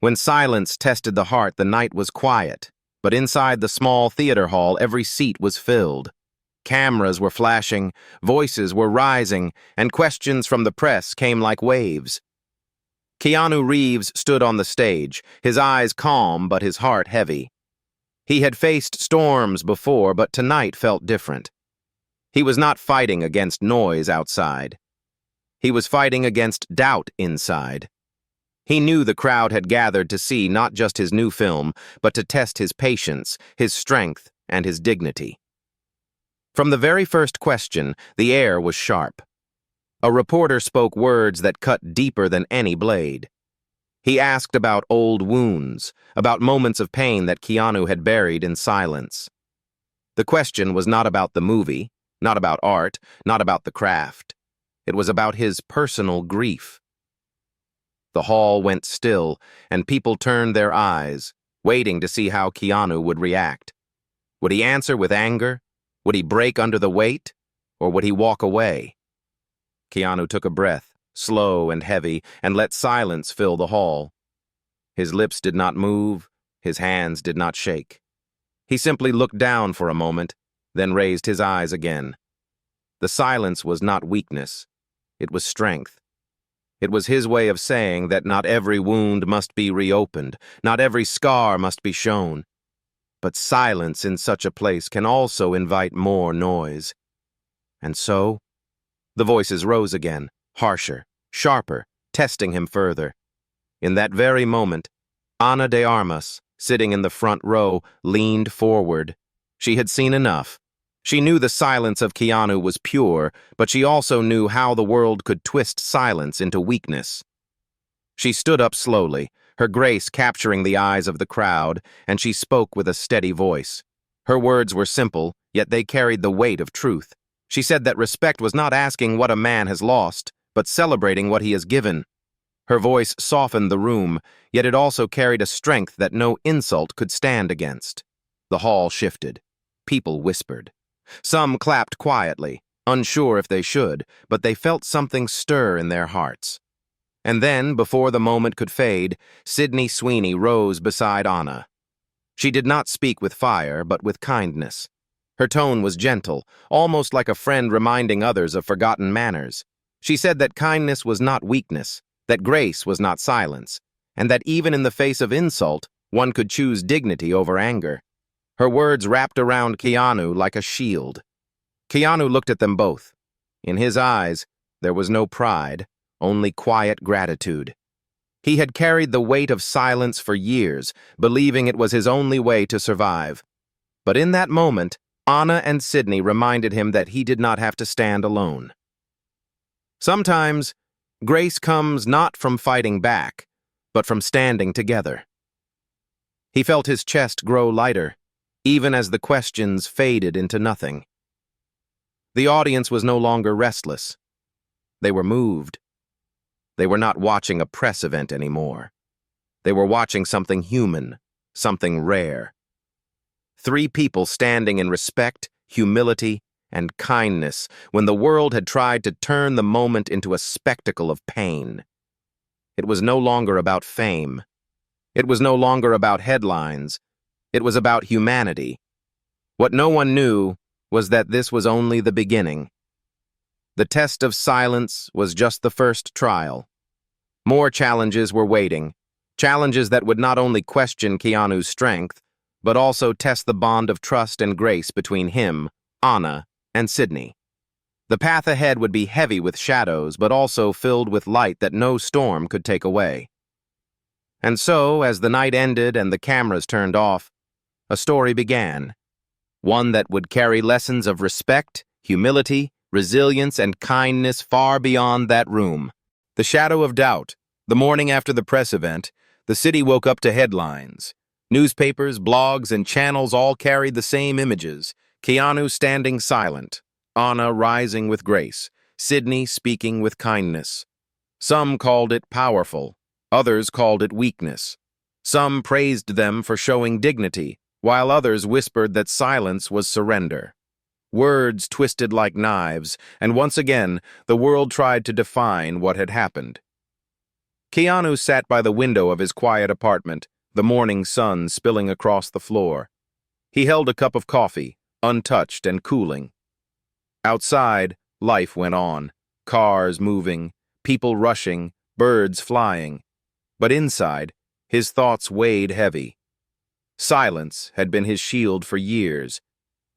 When silence tested the heart, the night was quiet, but inside the small theater hall, every seat was filled. Cameras were flashing, voices were rising, and questions from the press came like waves. Keanu Reeves stood on the stage, his eyes calm but his heart heavy. He had faced storms before, but tonight felt different. He was not fighting against noise outside. He was fighting against doubt inside. He knew the crowd had gathered to see not just his new film, but to test his patience, his strength, and his dignity. From the very first question, the air was sharp. A reporter spoke words that cut deeper than any blade. He asked about old wounds, about moments of pain that Keanu had buried in silence. The question was not about the movie, not about art, not about the craft. It was about his personal grief. The hall went still, and people turned their eyes, waiting to see how Keanu would react. Would he answer with anger? Would he break under the weight? Or would he walk away? Keanu took a breath, slow and heavy, and let silence fill the hall. His lips did not move, his hands did not shake. He simply looked down for a moment, then raised his eyes again. The silence was not weakness, it was strength. It was his way of saying that not every wound must be reopened, not every scar must be shown. But silence in such a place can also invite more noise. And so, the voices rose again, harsher, sharper, testing him further. In that very moment, Ana de Armas, sitting in the front row, leaned forward. She had seen enough. She knew the silence of Keanu was pure, but she also knew how the world could twist silence into weakness. She stood up slowly, her grace capturing the eyes of the crowd, and she spoke with a steady voice. Her words were simple, yet they carried the weight of truth. She said that respect was not asking what a man has lost, but celebrating what he has given. Her voice softened the room, yet it also carried a strength that no insult could stand against. The hall shifted. People whispered. Some clapped quietly, unsure if they should, but they felt something stir in their hearts. And then, before the moment could fade, Sweeney rose beside Ana. She did not speak with fire, but with kindness. Her tone was gentle, almost like a friend reminding others of forgotten manners. She said that kindness was not weakness, that grace was not silence, and that even in the face of insult, one could choose dignity over anger. Her words wrapped around Keanu like a shield. Keanu looked at them both. In his eyes, there was no pride, only quiet gratitude. He had carried the weight of silence for years, believing it was his only way to survive. But in that moment, Ana and Sydney reminded him that he did not have to stand alone. Sometimes, grace comes not from fighting back, but from standing together. He felt his chest grow lighter, even as the questions faded into nothing. The audience was no longer restless. They were moved. They were not watching a press event anymore. They were watching something human, something rare. Three people standing in respect, humility, and kindness when the world had tried to turn the moment into a spectacle of pain. It was no longer about fame. It was no longer about headlines. It was about humanity. What no one knew was that this was only the beginning. The test of silence was just the first trial. More challenges were waiting, challenges that would not only question Keanu's strength, but also test the bond of trust and grace between him, Ana, and Sydney. The path ahead would be heavy with shadows, but also filled with light that no storm could take away. And so, as the night ended and the cameras turned off, a story began. One that would carry lessons of respect, humility, resilience, and kindness far beyond that room. The shadow of doubt. The morning after the press event, the city woke up to headlines. Newspapers, blogs, and channels all carried the same images. Keanu standing silent, Ana rising with grace, Sydney speaking with kindness. Some called it powerful, others called it weakness. Some praised them for showing dignity, while others whispered that silence was surrender. Words twisted like knives, and once again, the world tried to define what had happened. Keanu sat by the window of his quiet apartment, the morning sun spilling across the floor. He held a cup of coffee, untouched and cooling. Outside, life went on, cars moving, people rushing, birds flying. But inside, his thoughts weighed heavy. Silence had been his shield for years,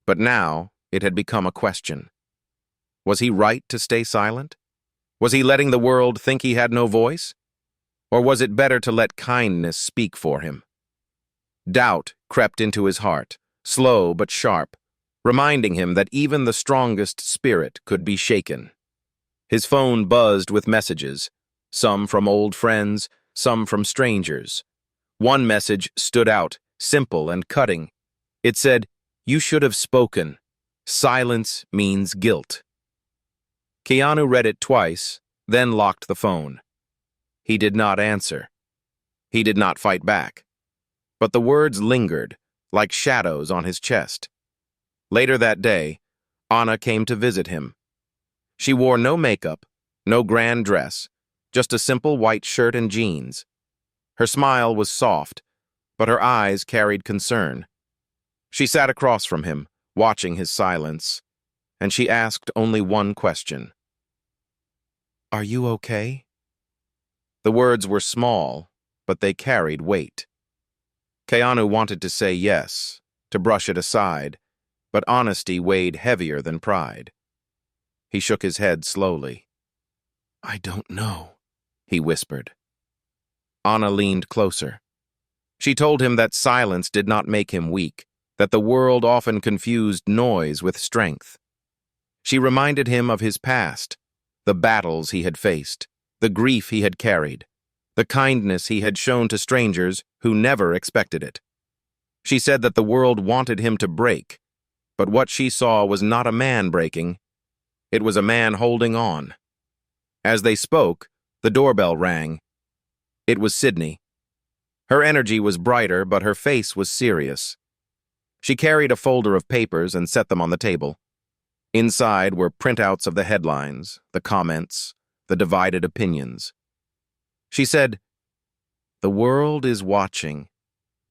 but now it had become a question. Was he right to stay silent? Was he letting the world think he had no voice? Or was it better to let kindness speak for him? Doubt crept into his heart, slow but sharp, reminding him that even the strongest spirit could be shaken. His phone buzzed with messages, some from old friends, some from strangers. One message stood out, simple and cutting. It said, "You should have spoken. Silence means guilt." Keanu read it twice, then locked the phone. He did not answer. He did not fight back. But the words lingered, like shadows on his chest. Later that day, Anna came to visit him. She wore no makeup, no grand dress, just a simple white shirt and jeans. Her smile was soft, but her eyes carried concern. She sat across from him, watching his silence, and she asked only one question. "Are you okay?" The words were small, but they carried weight. Keanu wanted to say yes, to brush it aside, but honesty weighed heavier than pride. He shook his head slowly. "I don't know," he whispered. Anna leaned closer. She told him that silence did not make him weak, that the world often confused noise with strength. She reminded him of his past, the battles he had faced, the grief he had carried, the kindness he had shown to strangers who never expected it. She said that the world wanted him to break, but what she saw was not a man breaking. It was a man holding on. As they spoke, the doorbell rang. It was Sydney. Her energy was brighter, but her face was serious. She carried a folder of papers and set them on the table. Inside were printouts of the headlines, the comments, the divided opinions. She said, "The world is watching,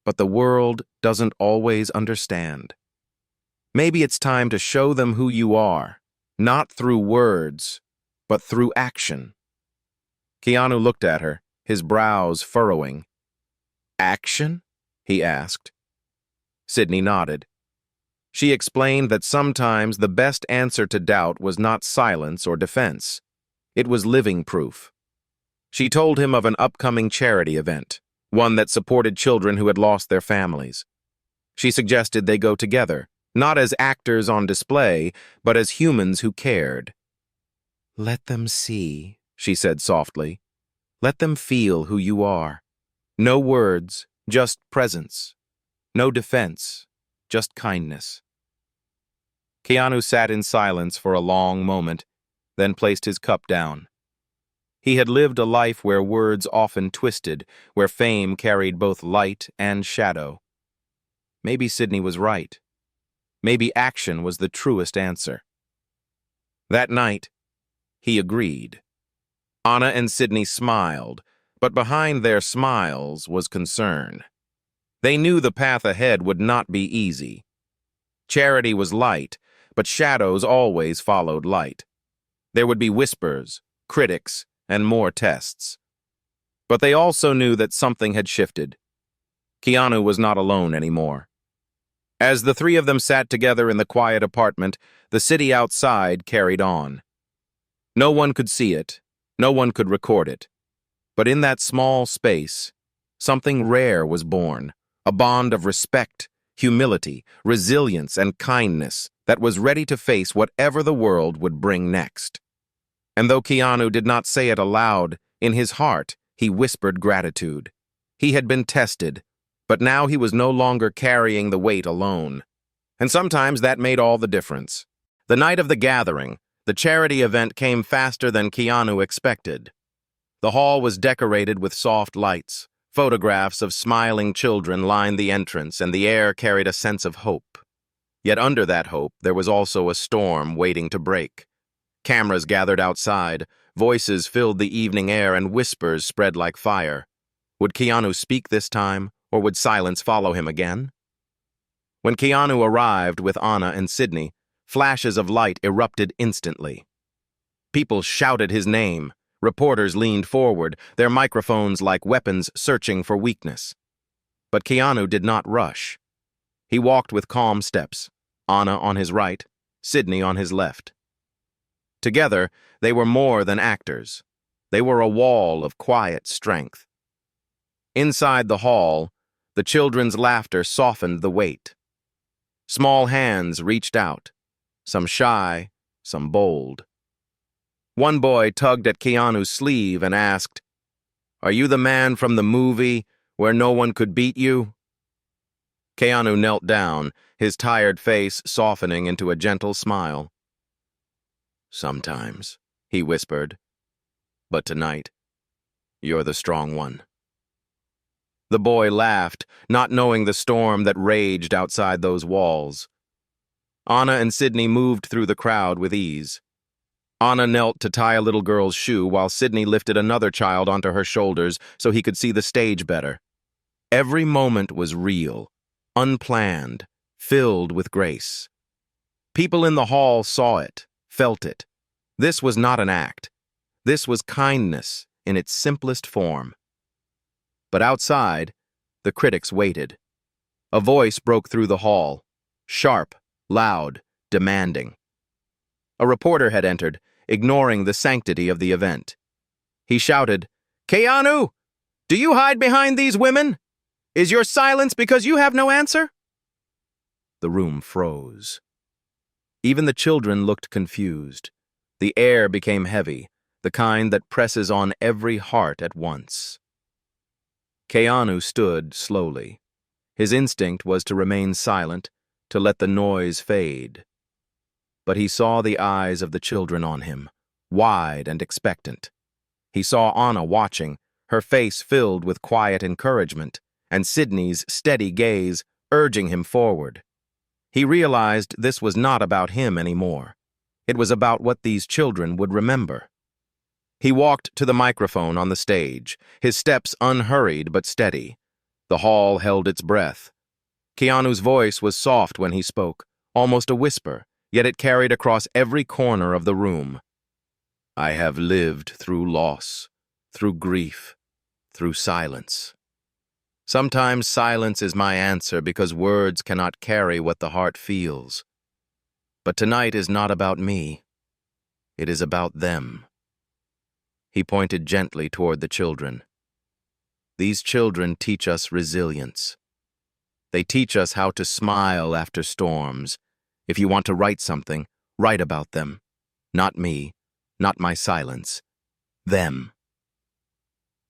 but the world doesn't always understand. Maybe it's time to show them who you are, not through words, but through action." Keanu looked at her, his brows furrowing. "Action?" he asked. Sydney nodded. She explained that sometimes the best answer to doubt was not silence or defense. It was living proof. She told him of an upcoming charity event, one that supported children who had lost their families. She suggested they go together, not as actors on display, but as humans who cared. "Let them see," she said softly. "Let them feel who you are. No words, just presence. No defense, just kindness." Keanu sat in silence for a long moment, then placed his cup down. He had lived a life where words often twisted, where fame carried both light and shadow. Maybe Sydney was right. Maybe action was the truest answer. That night, he agreed. Anna and Sydney smiled, but behind their smiles was concern. They knew the path ahead would not be easy. Charity was light, but shadows always followed light. There would be whispers, critics, and more tests. But they also knew that something had shifted. Keanu was not alone anymore. As the three of them sat together in the quiet apartment, the city outside carried on. No one could see it, no one could record it. But in that small space, something rare was born, a bond of respect, humility, resilience, and kindness that was ready to face whatever the world would bring next. And though Keanu did not say it aloud, in his heart he whispered gratitude. He had been tested, but now he was no longer carrying the weight alone. And sometimes that made all the difference. The night of the gathering, the charity event came faster than Keanu expected. The hall was decorated with soft lights. Photographs of smiling children lined the entrance, and the air carried a sense of hope. Yet under that hope, there was also a storm waiting to break. Cameras gathered outside, Voices filled the evening air and whispers spread like fire. Would Keanu speak this time, or would silence follow him again? When Keanu arrived with Anna and Sydney, flashes of light erupted instantly. People shouted his name. Reporters leaned forward, their microphones like weapons searching for weakness. But Keanu did not rush. He walked with calm steps, Anna on his right, Sydney on his left. Together, they were more than actors. They were a wall of quiet strength. Inside the hall, the children's laughter softened the weight. Small hands reached out, some shy, some bold. One boy tugged at Keanu's sleeve and asked, "Are you the man from the movie where no one could beat you?" Keanu knelt down, his tired face softening into a gentle smile. "Sometimes," he whispered, "but tonight, you're the strong one." The boy laughed, not knowing the storm that raged outside those walls. Anna and Sydney moved through the crowd with ease. Anna knelt to tie a little girl's shoe while Sydney lifted another child onto her shoulders so he could see the stage better. Every moment was real, unplanned, filled with grace. People in the hall saw it, felt it. This was not an act. This was kindness in its simplest form. But outside, the critics waited. A voice broke through the hall, sharp, loud, demanding. A reporter had entered, ignoring the sanctity of the event. He shouted, "Keanu, do you hide behind these women? Is your silence because you have no answer?" The room froze. Even the children looked confused. The air became heavy, the kind that presses on every heart at once. Keanu stood slowly. His instinct was to remain silent, to let the noise fade. But he saw the eyes of the children on him, wide and expectant. He saw Anna watching, her face filled with quiet encouragement, and Sydney's steady gaze urging him forward. He realized this was not about him anymore. It was about what these children would remember. He walked to the microphone on the stage, his steps unhurried but steady. The hall held its breath. Keanu's voice was soft when he spoke, almost a whisper, yet it carried across every corner of the room. "I have lived through loss, through grief, through silence. Sometimes silence is my answer because words cannot carry what the heart feels. But tonight is not about me. It is about them." He pointed gently toward the children. "These children teach us resilience. They teach us how to smile after storms. If you want to write something, write about them. Not me, not my silence. Them."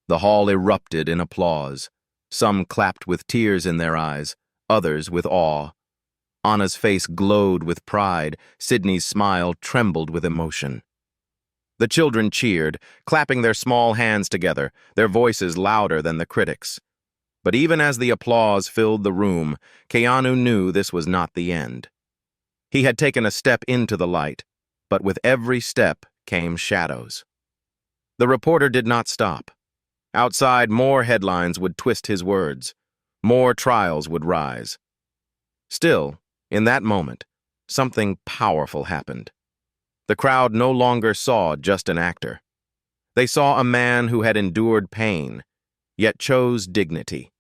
The hall erupted in applause. Some clapped with tears in their eyes, others with awe. Anna's face glowed with pride, Sydney's smile trembled with emotion. The children cheered, clapping their small hands together, their voices louder than the critics. But even as the applause filled the room, Keanu knew this was not the end. He had taken a step into the light, but with every step came shadows. The reporter did not stop. Outside, more headlines would twist his words. More trials would rise. Still, in that moment, something powerful happened. The crowd no longer saw just an actor. They saw a man who had endured pain, yet chose dignity.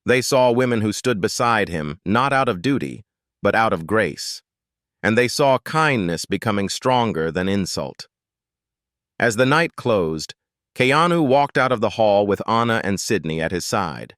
They saw women who stood beside him, not out of duty, but out of grace. And they saw kindness becoming stronger than insult. As the night closed, Keanu walked out of the hall with Anna and Sydney at his side.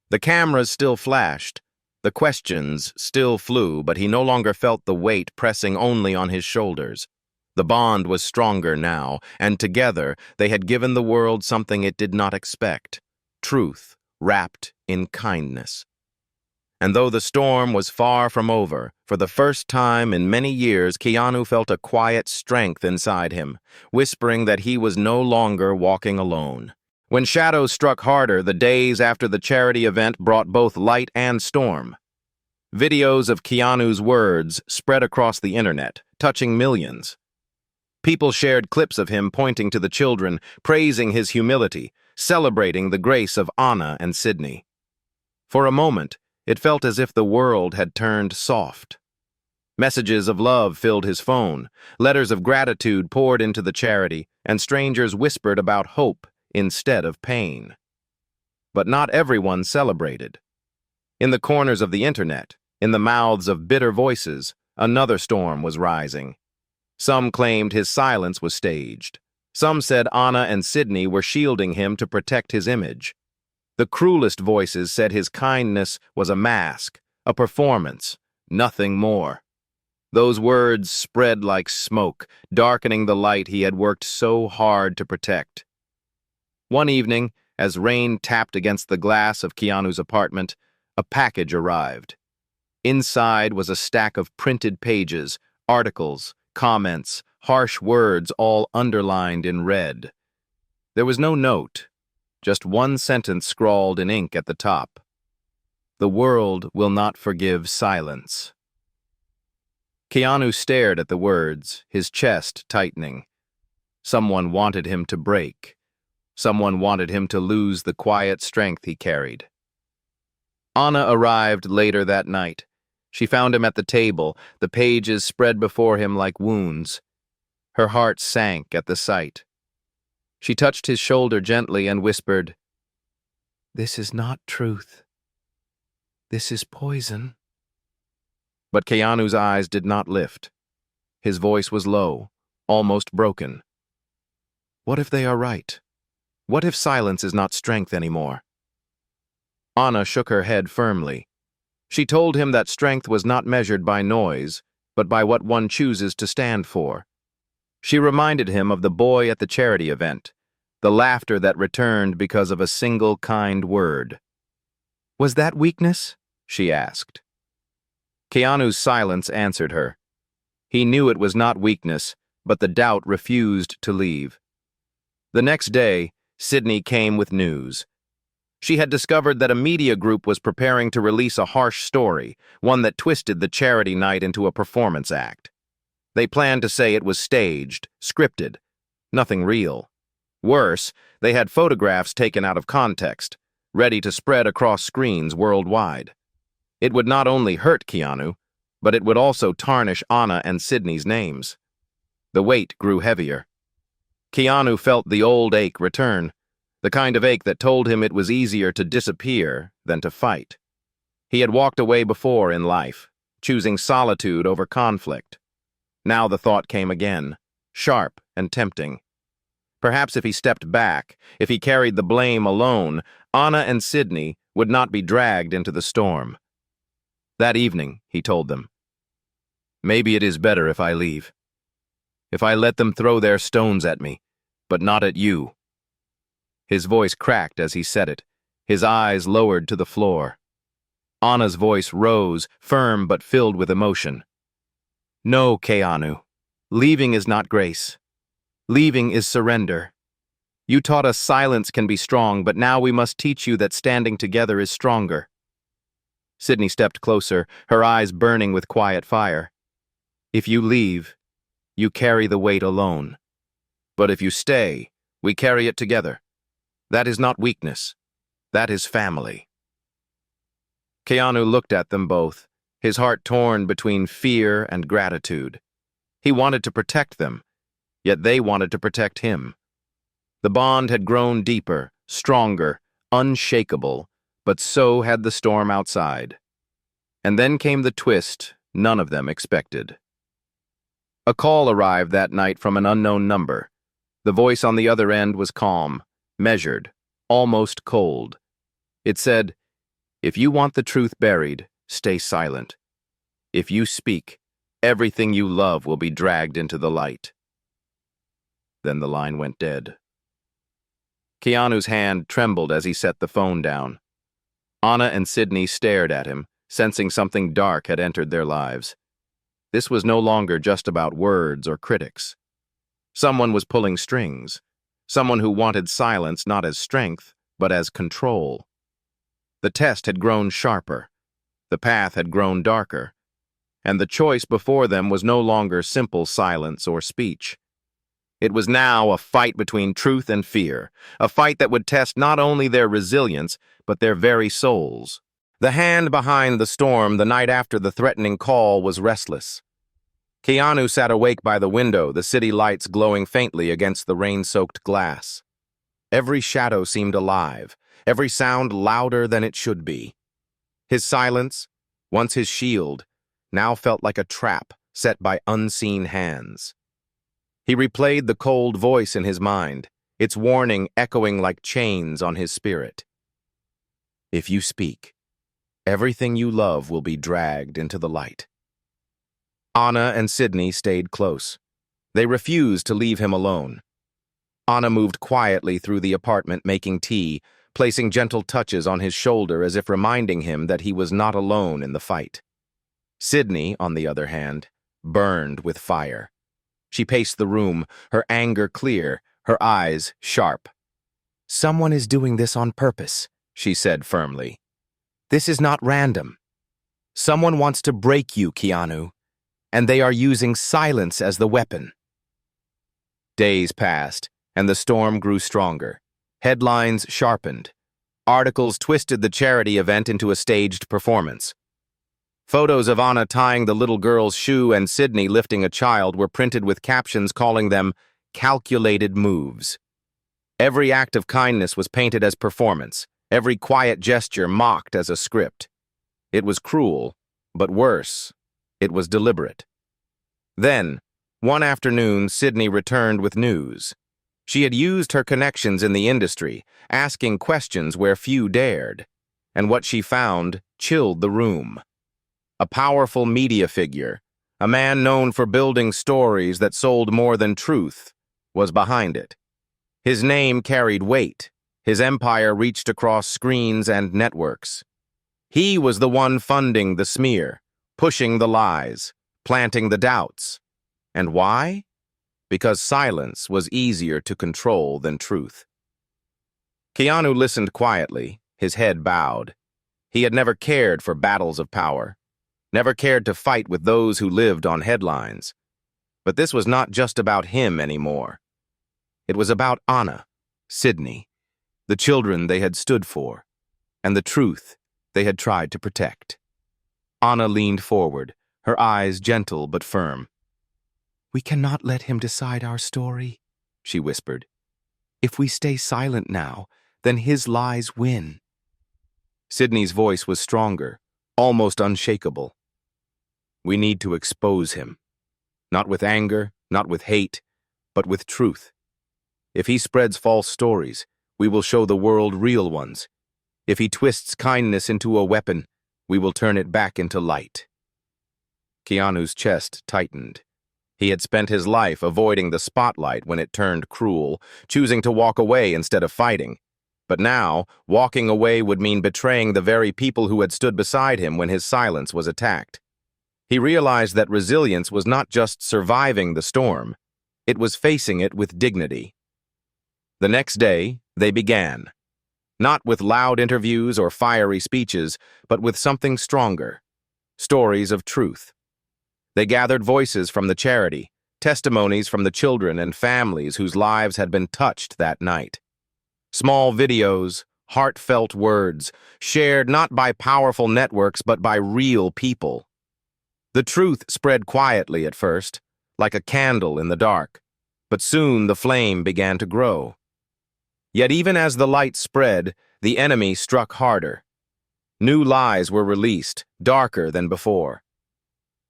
The cameras still flashed, the questions still flew, but he no longer felt the weight pressing only on his shoulders. The bond was stronger now, and together they had given the world something it did not expect: truth wrapped in kindness. And though the storm was far from over, for the first time in many years, Keanu felt a quiet strength inside him, whispering that he was no longer walking alone. When shadows struck harder, the days after the charity event brought both light and storm. Videos of Keanu's words spread across the internet, touching millions. People shared clips of him pointing to the children, praising his humility, celebrating the grace of Anna and Sydney. For a moment, it felt as if the world had turned soft. Messages of love filled his phone, letters of gratitude poured into the charity, and strangers whispered about hope instead of pain. But not everyone celebrated. In the corners of the internet, in the mouths of bitter voices, another storm was rising. Some claimed his silence was staged. Some said Anna and Sydney were shielding him to protect his image. The cruelest voices said his kindness was a mask, a performance, nothing more. Those words spread like smoke, darkening the light he had worked so hard to protect. One evening, as rain tapped against the glass of Keanu's apartment, a package arrived. Inside was a stack of printed pages, articles, comments, harsh words all underlined in red. There was no note, just one sentence scrawled in ink at the top. The world will not forgive silence. Keanu stared at the words, his chest tightening. Someone wanted him to break. Someone wanted him to lose the quiet strength he carried. Anna arrived later that night. She found him at the table, the pages spread before him like wounds. Her heart sank at the sight. She touched his shoulder gently and whispered, "This is not truth. This is poison." But Keanu's eyes did not lift. His voice was low, almost broken. What if they are right? What if silence is not strength anymore? Anna shook her head firmly. She told him that strength was not measured by noise, but by what one chooses to stand for. She reminded him of the boy at the charity event, the laughter that returned because of a single kind word. "Was that weakness?" she asked. Keanu's silence answered her. He knew it was not weakness, but the doubt refused to leave. The next day, Sydney came with news. She had discovered that a media group was preparing to release a harsh story, one that twisted the charity night into a performance act. They planned to say it was staged, scripted, nothing real. Worse, they had photographs taken out of context, ready to spread across screens worldwide. It would not only hurt Keanu, but it would also tarnish Anna and Sydney's names. The weight grew heavier. Keanu felt the old ache return, the kind of ache that told him it was easier to disappear than to fight. He had walked away before in life, choosing solitude over conflict. Now the thought came again, sharp and tempting. Perhaps if he stepped back, if he carried the blame alone, Anna and Sydney would not be dragged into the storm. That evening, he told them, "Maybe it is better if I leave. If I let them throw their stones at me, but not at you." His voice cracked as he said it, his eyes lowered to the floor. Anna's voice rose, firm but filled with emotion. "No, Keanu. Leaving is not grace. Leaving is surrender. You taught us silence can be strong, but now we must teach you that standing together is stronger." Sydney stepped closer, her eyes burning with quiet fire. "If you leave, you carry the weight alone. But if you stay, we carry it together. That is not weakness. That is family." Keanu looked at them both, his heart torn between fear and gratitude. He wanted to protect them, yet they wanted to protect him. The bond had grown deeper, stronger, unshakable, but so had the storm outside. And then came the twist none of them expected. A call arrived that night from an unknown number. The voice on the other end was calm, measured, almost cold. It said, "If you want the truth buried, stay silent. If you speak, everything you love will be dragged into the light." Then the line went dead. Keanu's hand trembled as he set the phone down. Anna and Sydney stared at him, sensing something dark had entered their lives. This was no longer just about words or critics. Someone was pulling strings, someone who wanted silence not as strength, but as control. The test had grown sharper, the path had grown darker, and the choice before them was no longer simple silence or speech. It was now a fight between truth and fear, a fight that would test not only their resilience, but their very souls. The hand behind the storm the night after the threatening call was restless. Keanu sat awake by the window, the city lights glowing faintly against the rain-soaked glass. Every shadow seemed alive, every sound louder than it should be. His silence, once his shield, now felt like a trap set by unseen hands. He replayed the cold voice in his mind, its warning echoing like chains on his spirit. If you speak, everything you love will be dragged into the light. Anna and Sydney stayed close. They refused to leave him alone. Anna moved quietly through the apartment making tea, placing gentle touches on his shoulder as if reminding him that he was not alone in the fight. Sydney, on the other hand, burned with fire. She paced the room, her anger clear, her eyes sharp. "Someone is doing this on purpose," she said firmly. "This is not random. Someone wants to break you, Keanu, and they are using silence as the weapon." Days passed, and the storm grew stronger. Headlines sharpened. Articles twisted the charity event into a staged performance. Photos of Anna tying the little girl's shoe and Sydney lifting a child were printed with captions calling them calculated moves. Every act of kindness was painted as performance, every quiet gesture mocked as a script. It was cruel, but worse, it was deliberate. Then, one afternoon, Sydney returned with news. She had used her connections in the industry, asking questions where few dared, and what she found chilled the room. A powerful media figure, a man known for building stories that sold more than truth, was behind it. His name carried weight. His empire reached across screens and networks. He was the one funding the smear, pushing the lies, planting the doubts. And why? Because silence was easier to control than truth. Keanu listened quietly, his head bowed. He had never cared for battles of power, never cared to fight with those who lived on headlines. But this was not just about him anymore. It was about Anna, Sydney, the children they had stood for, and the truth they had tried to protect. Anna leaned forward, her eyes gentle but firm. "We cannot let him decide our story," she whispered. "If we stay silent now, then his lies win." Sydney's voice was stronger, almost unshakable. "We need to expose him. Not with anger, not with hate, but with truth. If he spreads false stories, we will show the world real ones. If he twists kindness into a weapon, we will turn it back into light." Keanu's chest tightened. He had spent his life avoiding the spotlight when it turned cruel, choosing to walk away instead of fighting. But now, walking away would mean betraying the very people who had stood beside him when his silence was attacked. He realized that resilience was not just surviving the storm, it was facing it with dignity. The next day, they began. Not with loud interviews or fiery speeches, but with something stronger. Stories of truth. They gathered voices from the charity, testimonies from the children and families whose lives had been touched that night. Small videos, heartfelt words, shared not by powerful networks but by real people. The truth spread quietly at first, like a candle in the dark, but soon the flame began to grow. Yet even as the light spread, the enemy struck harder. New lies were released, darker than before.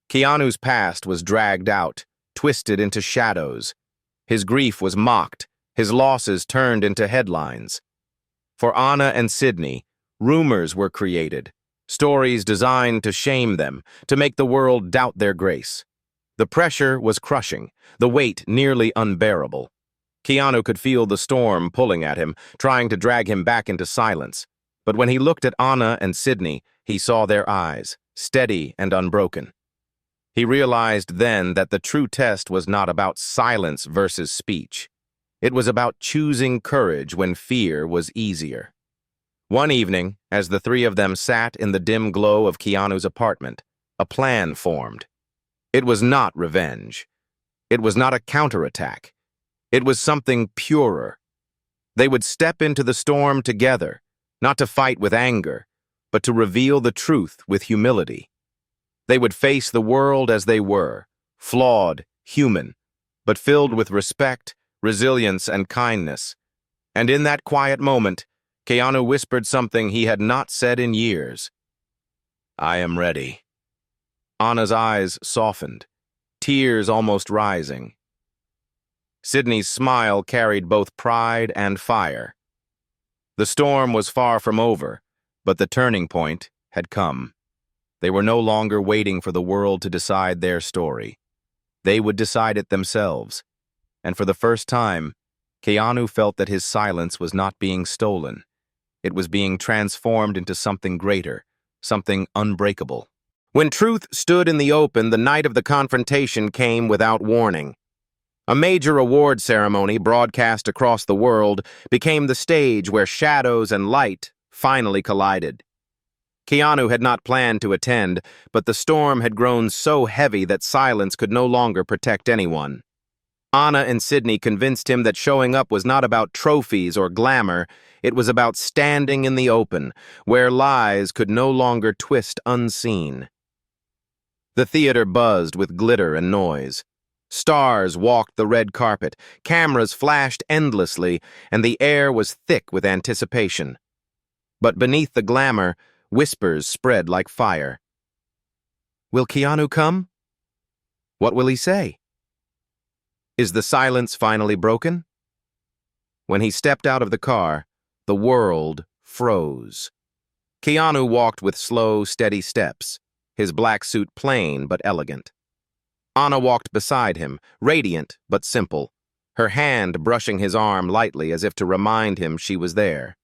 Keanu's past was dragged out, twisted into shadows. His grief was mocked, his losses turned into headlines. For Anna and Sydney, rumors were created, stories designed to shame them, to make the world doubt their grace. The pressure was crushing, the weight nearly unbearable. Keanu could feel the storm pulling at him, trying to drag him back into silence. But when he looked at Anna and Sydney, he saw their eyes, steady and unbroken. He realized then that the true test was not about silence versus speech. It was about choosing courage when fear was easier. One evening, as the three of them sat in the dim glow of Keanu's apartment, a plan formed. It was not revenge. It was not a counterattack. It was something purer. They would step into the storm together, not to fight with anger, but to reveal the truth with humility. They would face the world as they were, flawed, human, but filled with respect, resilience, and kindness. And in that quiet moment, Keanu whispered something he had not said in years. "I am ready." Anna's eyes softened, tears almost rising. Sydney's smile carried both pride and fire. The storm was far from over, but the turning point had come. They were no longer waiting for the world to decide their story. They would decide it themselves. And for the first time, Keanu felt that his silence was not being stolen. It was being transformed into something greater, something unbreakable. When truth stood in the open, the night of the confrontation came without warning. A major award ceremony broadcast across the world became the stage where shadows and light finally collided. Keanu had not planned to attend, but the storm had grown so heavy that silence could no longer protect anyone. Anna and Sydney convinced him that showing up was not about trophies or glamour, it was about standing in the open, where lies could no longer twist unseen. The theater buzzed with glitter and noise. Stars walked the red carpet, cameras flashed endlessly, and the air was thick with anticipation. But beneath the glamour, whispers spread like fire. Will Keanu come? What will he say? Is the silence finally broken? When he stepped out of the car, the world froze. Keanu walked with slow, steady steps, his black suit plain but elegant. Anna walked beside him, radiant but simple, her hand brushing his arm lightly as if to remind him she was there.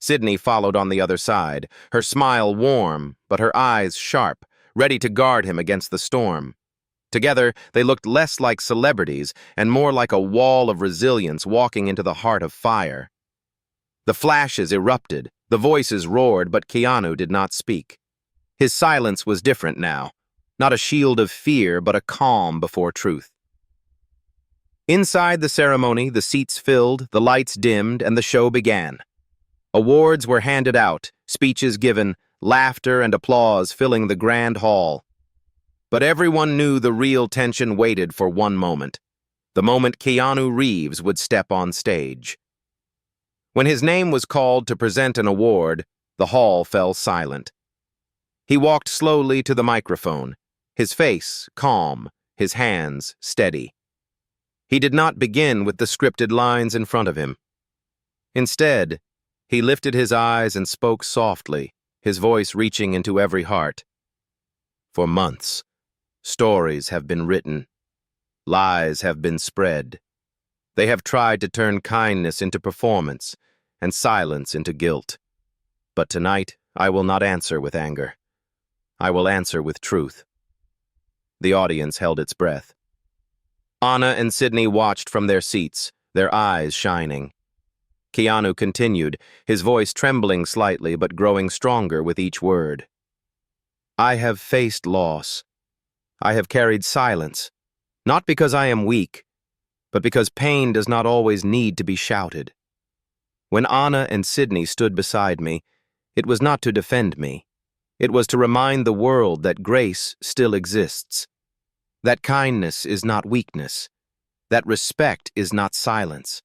Sydney followed on the other side, her smile warm, but her eyes sharp, ready to guard him against the storm. Together, they looked less like celebrities and more like a wall of resilience walking into the heart of fire. The flashes erupted, the voices roared, but Keanu did not speak. His silence was different now, not a shield of fear, but a calm before truth. Inside the ceremony, the seats filled, the lights dimmed, and the show began. Awards were handed out, speeches given, laughter and applause filling the grand hall. But everyone knew the real tension waited for one moment, the moment Keanu Reeves would step on stage. When his name was called to present an award, the hall fell silent. He walked slowly to the microphone, his face calm, his hands steady. He did not begin with the scripted lines in front of him. Instead, he lifted his eyes and spoke softly, his voice reaching into every heart. For months, stories have been written. Lies have been spread. They have tried to turn kindness into performance and silence into guilt. But tonight, I will not answer with anger. I will answer with truth. The audience held its breath. Anna and Sydney watched from their seats, their eyes shining. Keanu continued, his voice trembling slightly but growing stronger with each word. I have faced loss. I have carried silence, not because I am weak, but because pain does not always need to be shouted. When Anna and Sydney stood beside me, it was not to defend me. It was to remind the world that grace still exists, that kindness is not weakness, that respect is not silence,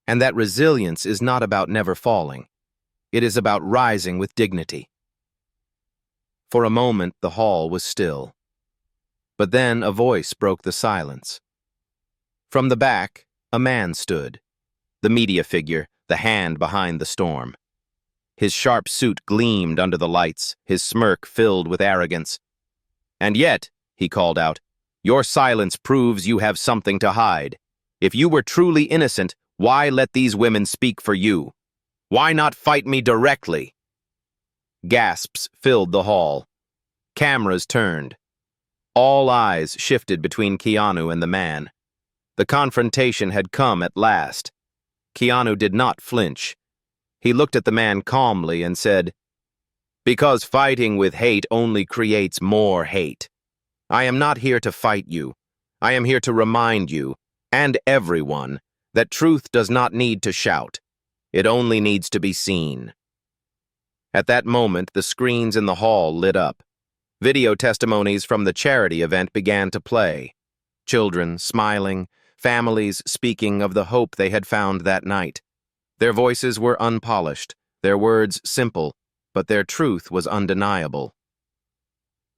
and that resilience is not about never falling. It is about rising with dignity. For a moment, the hall was still. But then a voice broke the silence. From the back, a man stood, the media figure, the hand behind the storm. His sharp suit gleamed under the lights, his smirk filled with arrogance. And yet, he called out, your silence proves you have something to hide. If you were truly innocent, why let these women speak for you? Why not fight me directly? Gasps filled the hall. Cameras turned. All eyes shifted between Keanu and the man. The confrontation had come at last. Keanu did not flinch. He looked at the man calmly and said, because fighting with hate only creates more hate. I am not here to fight you. I am here to remind you. and everyone, that truth does not need to shout. It only needs to be seen. At that moment, the screens in the hall lit up. Video testimonies from the charity event began to play. Children smiling, families speaking of the hope they had found that night. Their voices were unpolished, their words simple, but their truth was undeniable.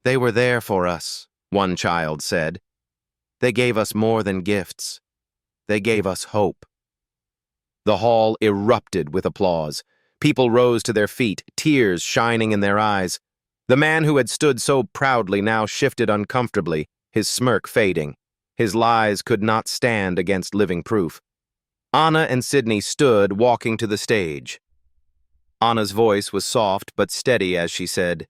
"They were there for us," one child said. "They gave us more than gifts. They gave us hope." The hall erupted with applause. People rose to their feet, tears shining in their eyes. The man who had stood so proudly now shifted uncomfortably, his smirk fading. His lies could not stand against living proof. Anna and Sydney stood, walking to the stage. Anna's voice was soft but steady as she said,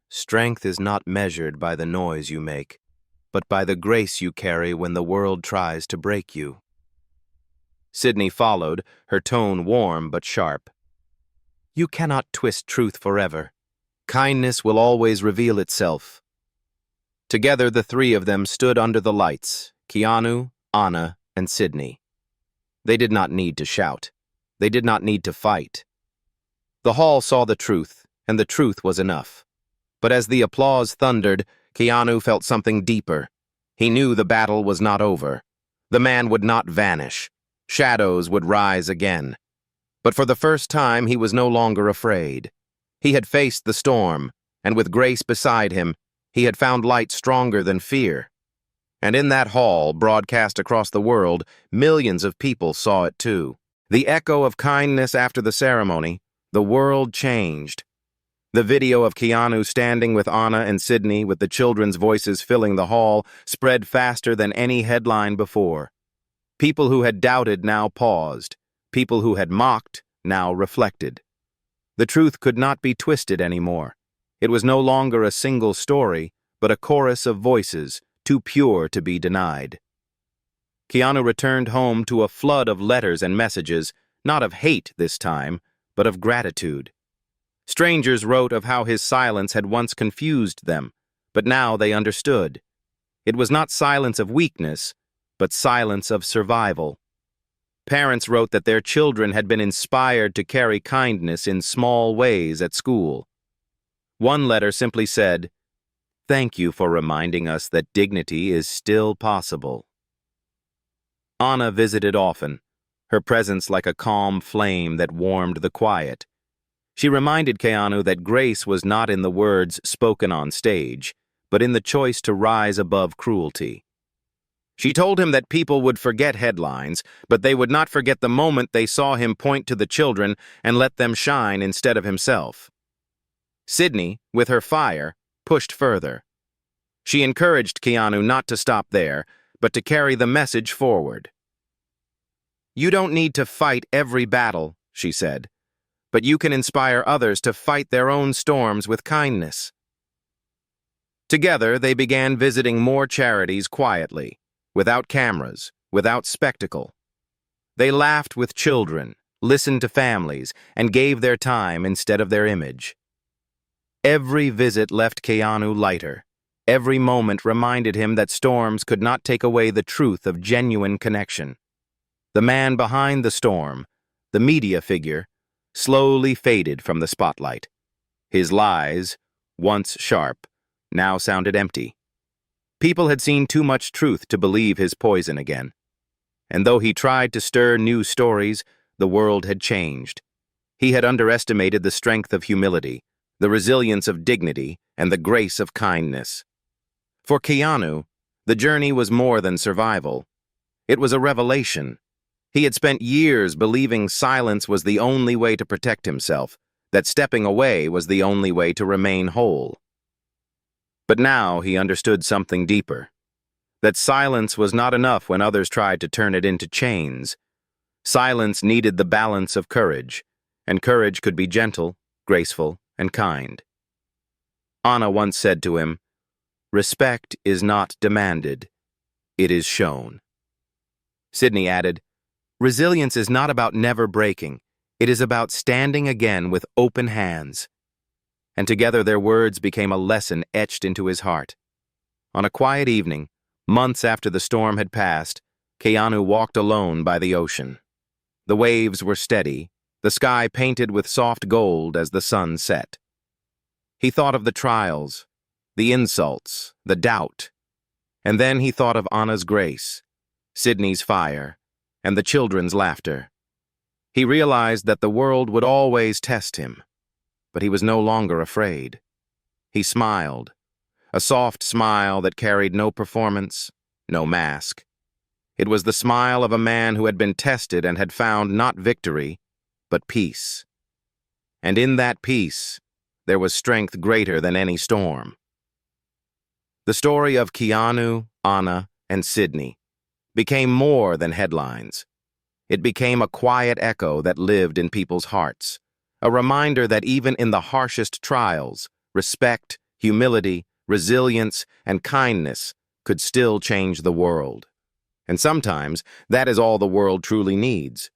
"Strength is not measured by the noise you make, but by the grace you carry when the world tries to break you." Sydney followed, her tone warm but sharp. "You cannot twist truth forever. Kindness will always reveal itself." Together the three of them stood under the lights, Keanu, Anna, and Sydney. They did not need to shout. They did not need to fight. The hall saw the truth, and the truth was enough. But as the applause thundered, Keanu felt something deeper. He knew the battle was not over. The man would not vanish. Shadows would rise again. But for the first time, he was no longer afraid. He had faced the storm, and with grace beside him, he had found light stronger than fear. And in that hall, broadcast across the world, millions of people saw it too. The echo of kindness after the ceremony, the world changed. The video of Keanu standing with Anna and Sydney with the children's voices filling the hall spread faster than any headline before. People who had doubted now paused. People who had mocked now reflected. The truth could not be twisted anymore. It was no longer a single story, but a chorus of voices, too pure to be denied. Keanu returned home to a flood of letters and messages, not of hate this time, but of gratitude. Strangers wrote of how his silence had once confused them, but now they understood. It was not silence of weakness, but silence of survival. Parents wrote that their children had been inspired to carry kindness in small ways at school. One letter simply said, "Thank you for reminding us that dignity is still possible." Anna visited often, her presence like a calm flame that warmed the quiet. She reminded Keanu that grace was not in the words spoken on stage, but in the choice to rise above cruelty. She told him that people would forget headlines, but they would not forget the moment they saw him point to the children and let them shine instead of himself. Sydney, with her fire, pushed further. She encouraged Keanu not to stop there, but to carry the message forward. "You don't need to fight every battle," she said, "but you can inspire others to fight their own storms with kindness." Together, they began visiting more charities quietly, without cameras, without spectacle. They laughed with children, listened to families, and gave their time instead of their image. Every visit left Keanu lighter. Every moment reminded him that storms could not take away the truth of genuine connection. The man behind the storm, the media figure, slowly faded from the spotlight. His lies, once sharp, now sounded empty. People had seen too much truth to believe his poison again. And though he tried to stir new stories, the world had changed. He had underestimated the strength of humility, the resilience of dignity, and the grace of kindness. For Keanu, the journey was more than survival. It was a revelation. He had spent years believing silence was the only way to protect himself, that stepping away was the only way to remain whole. But now he understood something deeper, that silence was not enough when others tried to turn it into chains. Silence needed the balance of courage, and courage could be gentle, graceful, and kind. Anna once said to him, "Respect is not demanded, it is shown." Sydney added, "Resilience is not about never breaking, it is about standing again with open hands." And together their words became a lesson etched into his heart. On a quiet evening, months after the storm had passed, Keanu walked alone by the ocean. The waves were steady, the sky painted with soft gold as the sun set. He thought of the trials, the insults, the doubt, and then he thought of Anna's grace, Sydney's fire, and the children's laughter. He realized that the world would always test him, but he was no longer afraid. He smiled, a soft smile that carried no performance, no mask. It was the smile of a man who had been tested and had found not victory, but peace. And in that peace, there was strength greater than any storm. The story of Keanu, Anna, and Sydney became more than headlines. It became a quiet echo that lived in people's hearts, a reminder that even in the harshest trials, respect, humility, resilience, and kindness could still change the world. And sometimes that is all the world truly needs,